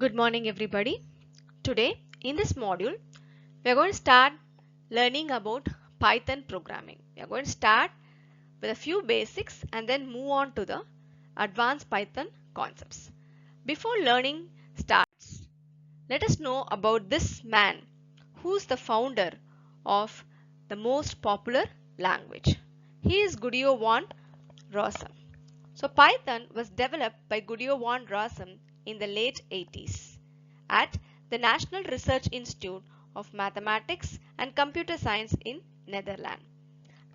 Good morning everybody. Today in this module we are going to start learning about Python programming. We are going to start with a few basics and then move on to the advanced Python concepts. Before learning starts, let us know about this man who's the founder of the most popular language. He is Guido van Rossum. So Python was developed by Guido van Rossum in the late 80s at the National Research Institute of Mathematics and Computer Science in Netherlands,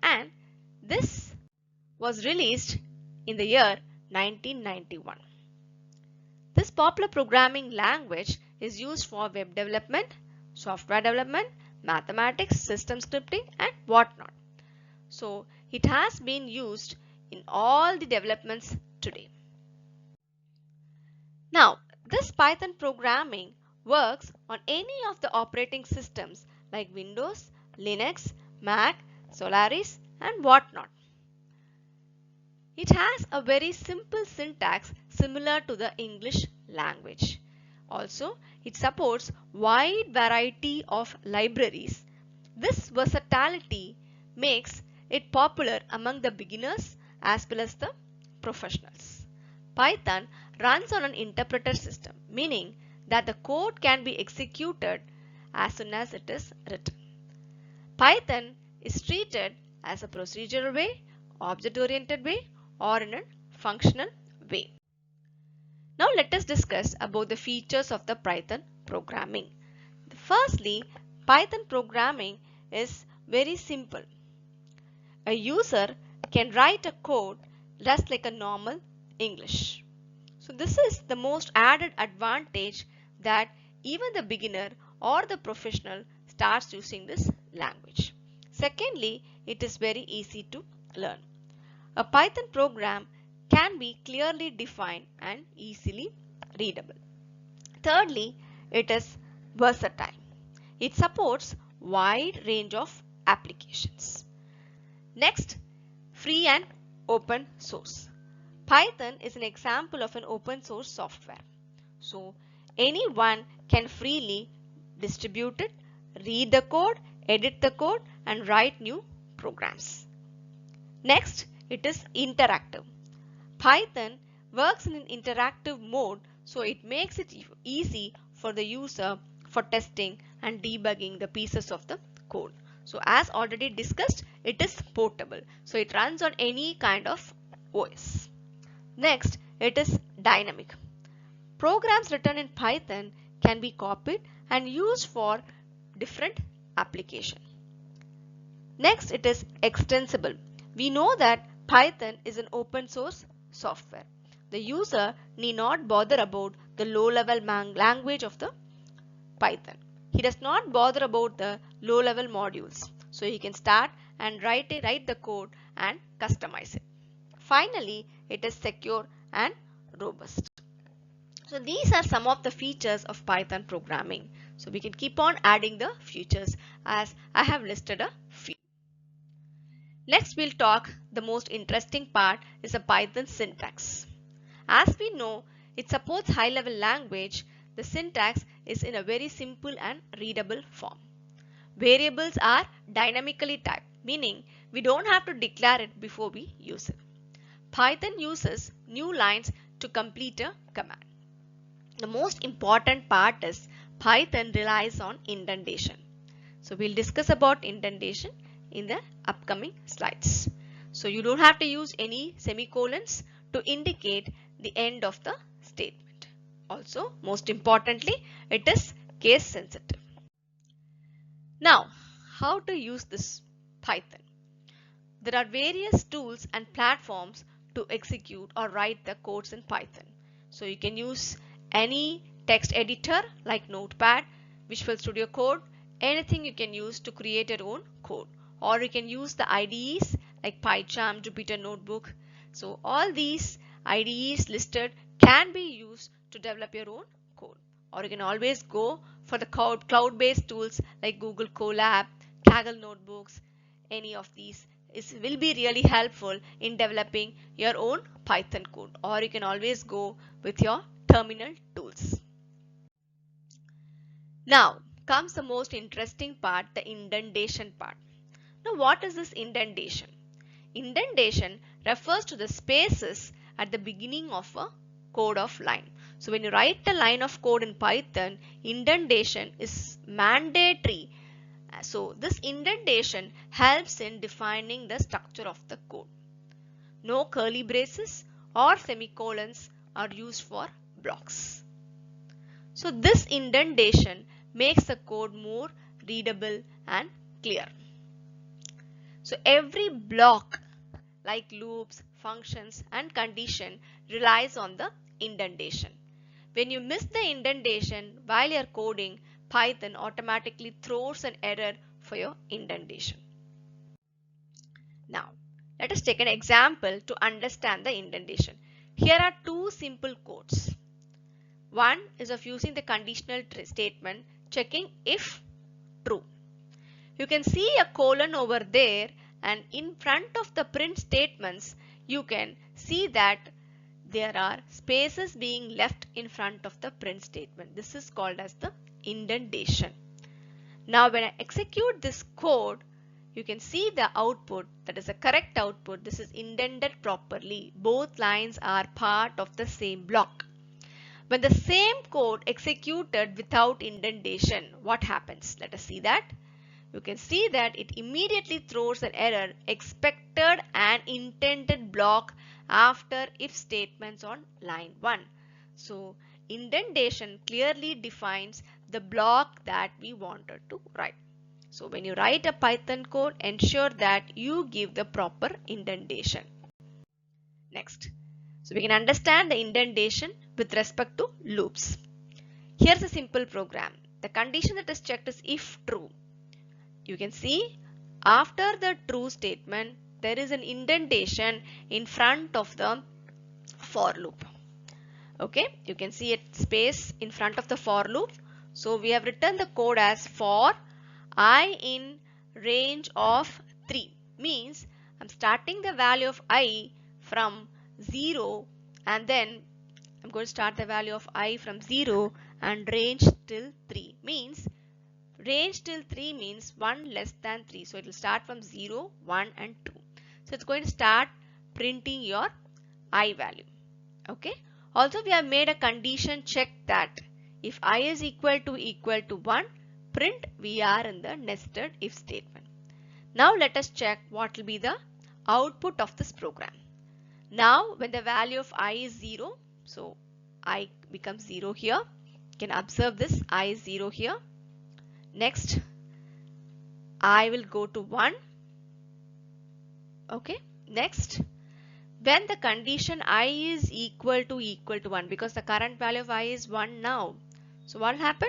and this was released in the year 1991. This popular programming language is used for web development, software development, mathematics, system scripting and whatnot. So it has been used in all the developments today. Now, this Python programming works on any of the operating systems like Windows, Linux, Mac, Solaris and whatnot. It has a very simple syntax similar to the English language. Also, it supports wide variety of libraries. This versatility makes it popular among the beginners as well as the professionals. Python runs on an interpreter system, meaning that the code can be executed as soon as it is written. Python is treated as a procedural way, object-oriented way, or in a functional way. Now let us discuss about the features of the Python programming. Firstly, Python programming is very simple. A user can write a code just like a normal English. So this is the most added advantage that even the beginner or the professional starts using this language. Secondly, it is very easy to learn. A Python program can be clearly defined and easily readable. Thirdly, it is versatile. It supports wide range of applications. Next, free and open source. Python is an example of an open source software. So anyone can freely distribute it, read the code, edit the code and write new programs. Next, it is interactive. Python works in an interactive mode, so it makes it easy for the user for testing and debugging the pieces of the code. So as already discussed, it is portable. So it runs on any kind of OS. Next, it is dynamic. Programs written in Python can be copied and used for different applications. Next, it is extensible. We know that Python is an open source software. The user need not bother about the low-level language of the Python. He does not bother about the low-level modules. So he can start and write the code and customize it. Finally, it is secure and robust. So these are some of the features of Python programming. So we can keep on adding the features as I have listed a few. Next we'll talk the most interesting part is a Python syntax. As we know, it supports high-level language. The syntax is in a very simple and readable form. Variables are dynamically typed, meaning we don't have to declare it before we use it. Python uses new lines to complete a command. The most important part is Python relies on indentation. So we'll discuss about indentation in the upcoming slides. So you don't have to use any semicolons to indicate the end of the statement. Also, most importantly, it is case sensitive. Now, how to use this Python? There are various tools and platforms to execute or write the codes in Python. So you can use any text editor like Notepad, Visual Studio Code, anything you can use to create your own code. Or you can use the IDEs like PyCharm, Jupyter Notebook. So all these IDEs listed can be used to develop your own code. Or you can always go for the cloud-based tools like Google Colab, Kaggle Notebooks. Any of these will be really helpful in developing your own Python code. Or you can always go with your terminal tools. Now comes the most interesting part, the indentation part. Now what is this indentation? Indentation refers to the spaces at the beginning of a code of line. So when you write a line of code in Python, indentation is mandatory. So this indentation helps in defining the structure of the code. No curly braces or semicolons are used for blocks. So this indentation makes the code more readable and clear. So every block like loops, functions and condition relies on the indentation. When you miss the indentation while you are coding, Python automatically throws an error for your indentation. Now, let us take an example to understand the indentation. Here are two simple codes. One is of using the conditional statement checking if true. You can see a colon over there, and in front of the print statements you can see that there are spaces being left in front of the print statement. This is called as the indentation. Now when I execute this code, you can see the output, that is a correct output. This is indented properly. Both lines are part of the same block. When the same code executed without indentation, what happens? Let us see that. You can see that it immediately throws an error, expected an intended block after if statements on line 1. So indentation clearly defines the block that we wanted to write. So when you write a Python code, ensure that you give the proper indentation. Next, so we can understand the indentation with respect to loops. Here's a simple program. The condition that is checked is if true. You can see after the true statement there is an indentation in front of the for loop. Okay, you can see a space in front of the for loop. So we have written the code as for I in range of 3, means I'm starting the value of I from 0 and then I'm going to start the value of I from 0 and range till 3, means range till 3 means 1 less than 3. So it will start from 0, 1 and 2. So it's going to start printing your I value. Okay. Also we have made a condition check that if I is equal to 1, print we are in the nested if statement. Now let us check what will be the output of this program. Now when the value of I is 0, so I becomes 0 here. You can observe this, I is 0 here. Next, I will go to 1. Okay. Next, when the condition I is equal to 1, because the current value of I is 1 now. So what will happen?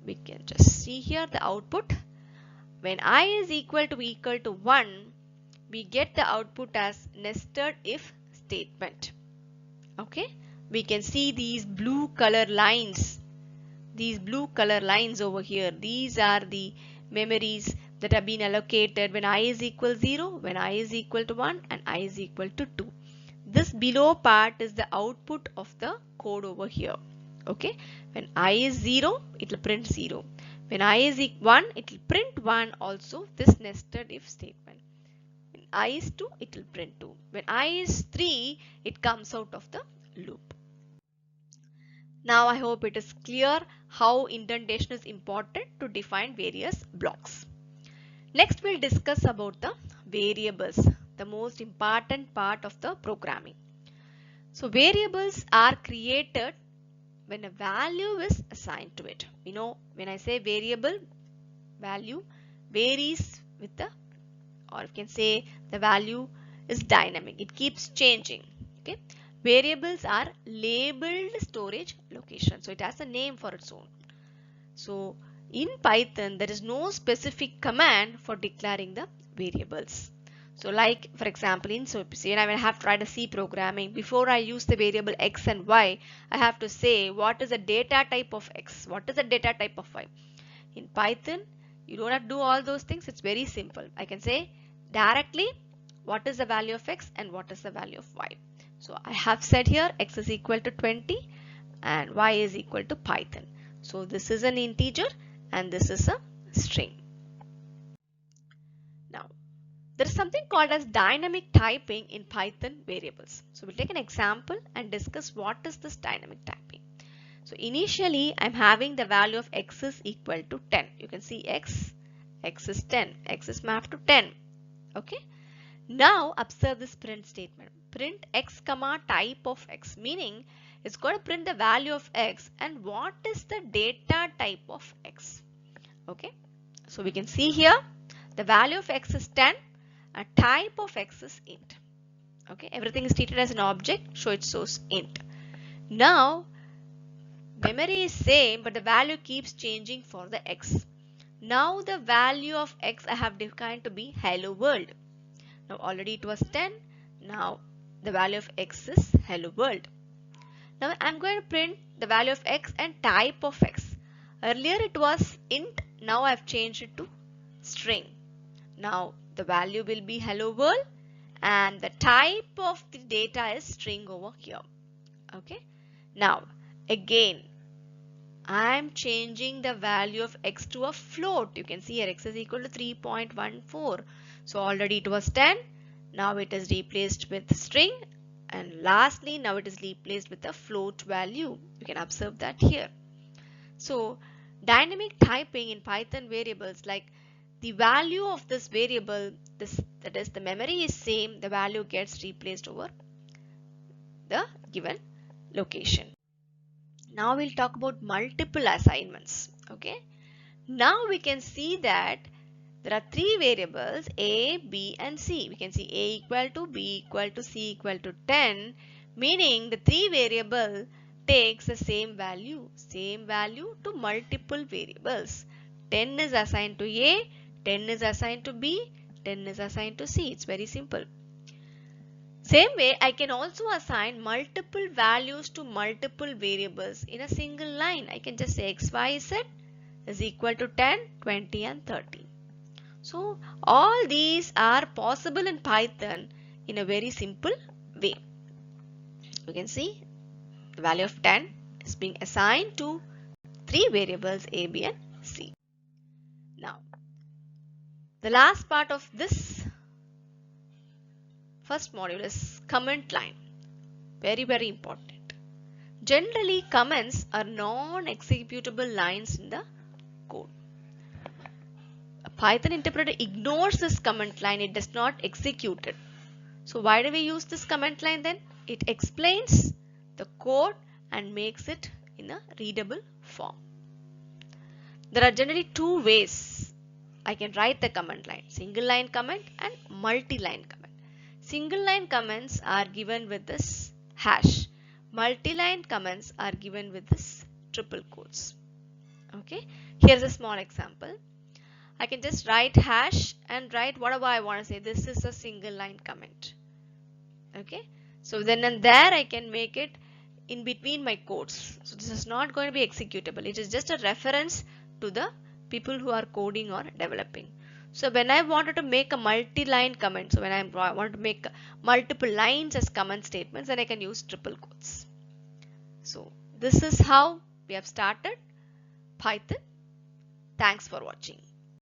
We can just see here the output. When I is equal to 1, we get the output as nested if statement. Okay. We can see these blue color lines. These blue color lines over here, these are the memories that have been allocated when I is equal 0, when I is equal to 1 and I is equal to 2. This below part is the output of the code over here. Okay, when I is 0, it will print 0. When I is 1, it will print 1 also, this nested if statement. When I is 2, it will print 2. When I is 3, it comes out of the loop. Now I hope it is clear how indentation is important to define various blocks. Next we'll discuss about the variables, the most important part of the programming. So variables are created when a value is assigned to it. You know, when I say variable, value varies with the, or you can say the value is dynamic. It keeps changing. Okay. Variables are labeled storage location. So it has a name for its own. So in Python, there is no specific command for declaring the variables. So like for example, in say I will have to write a C programming. Before I use the variable X and Y, I have to say what is the data type of X, what is the data type of Y. In Python, you don't have to do all those things. It's very simple. I can say directly what is the value of X and what is the value of Y. So I have said here X is equal to 20 and y is equal to Python. So this is an integer and this is a string. Now there is something called as dynamic typing in Python variables. So we'll take an example and discuss what is this dynamic typing. So initially I'm having the value of x is equal to 10. You can see x is 10, x is mapped to 10. Okay. Now observe this print statement. Print x comma type of x, meaning it's going to print the value of x and what is the data type of x. Okay. So we can see here the value of x is 10 and type of x is int. Okay. Everything is treated as an object, so it shows int. Now memory is same but the value keeps changing for the x. Now the value of x I have defined to be hello world. Now already it was 10. Now the value of x is hello world. Now I'm going to print the value of x and type of x. Earlier it was int. Now I've changed it to string. Now the value will be hello world and the type of the data is string over here. Okay. Now again I'm changing the value of x to a float. You can see here x is equal to 3.14. So already it was 10. Now it is replaced with string and lastly now it is replaced with a float value. You can observe that here. So dynamic typing in Python variables, like the value of this variable, that is the memory is same, the value gets replaced over the given location. Now we'll talk about multiple assignments. Okay. Now we can see that there are three variables A, B and C. We can see A equal to B equal to C equal to 10, meaning the three variable takes the same value to multiple variables. 10 is assigned to A, 10 is assigned to B, 10 is assigned to C. It's very simple. Same way, I can also assign multiple values to multiple variables in a single line. I can just say x, y, z is equal to 10, 20 and 30. So all these are possible in Python in a very simple way. You can see the value of 10 is being assigned to three variables A, B and C. Now the last part of this first module is comment line. Very important. Generally comments are non-executable lines in the code. A Python interpreter ignores this comment line. It does not execute it. So why do we use this comment line then? It explains the code and makes it in a readable form. There are generally two ways I can write the comment line: single line comment and multi-line comment. Single line comments are given with this hash. Multi-line comments are given with this triple quotes. Okay. Here's a small example. I can just write hash and write whatever I want to say. This is a single line comment. Okay. So then and there I can make it in between my quotes. So this is not going to be executable. It is just a reference to the people who are coding or developing. So when I wanted to make a multi-line comment, so when I want to make multiple lines as comment statements, then I can use triple quotes. So this is how we have started Python. Thanks for watching.